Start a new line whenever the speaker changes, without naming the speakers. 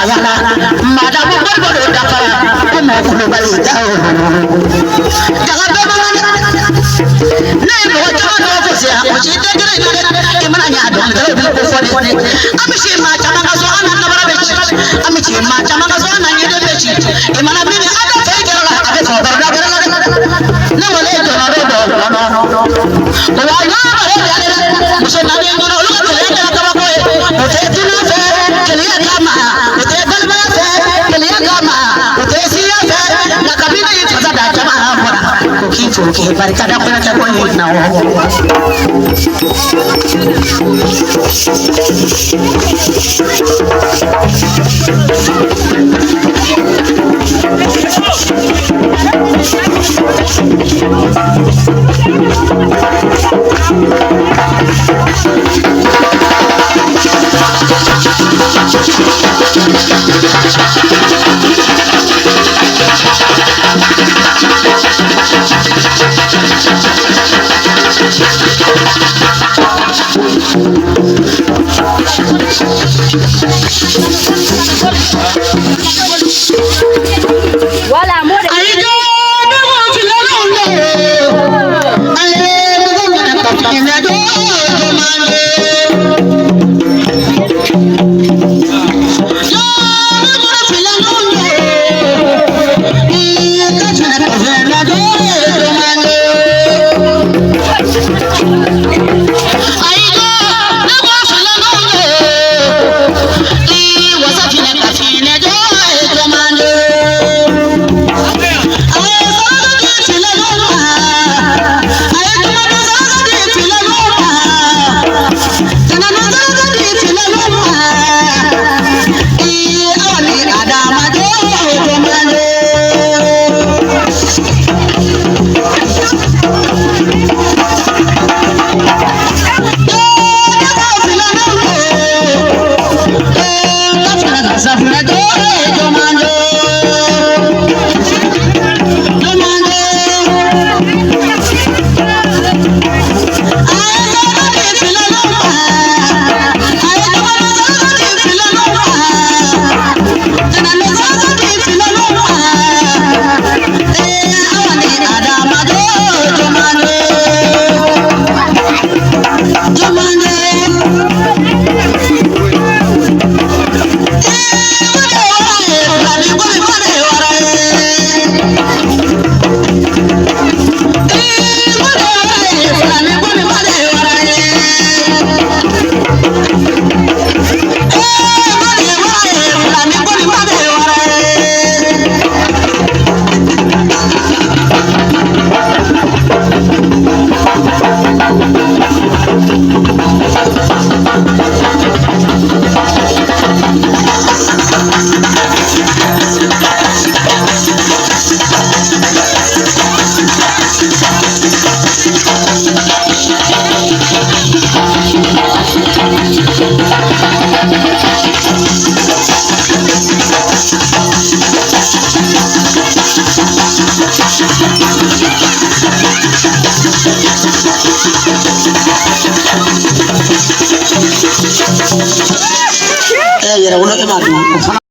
sayana madam bodo dafa ko mo ko bali dawo daga be ma ne mo jama do ko sia ko ci de gere ke mana nya do da ko fo de ami ci ma jama ga so ana na bara be ci ami ci ma jama ga so ana ni de be ci e mana bi ni ada fe gere la abe so barda gere ne wala to na do do no wa ya muso na ni ngono lu ko le ka ba ko o te tuna fe ke le kama o te balba fe ke le kama o te siya fe na kabina yi faza da jama'a fara ko ki to ke barka da kuna ta ko ni na wo
wala mo de
ai do da mo ci la lo ai do da ka ni na do ma ne yɛrɛ wolo e ma dun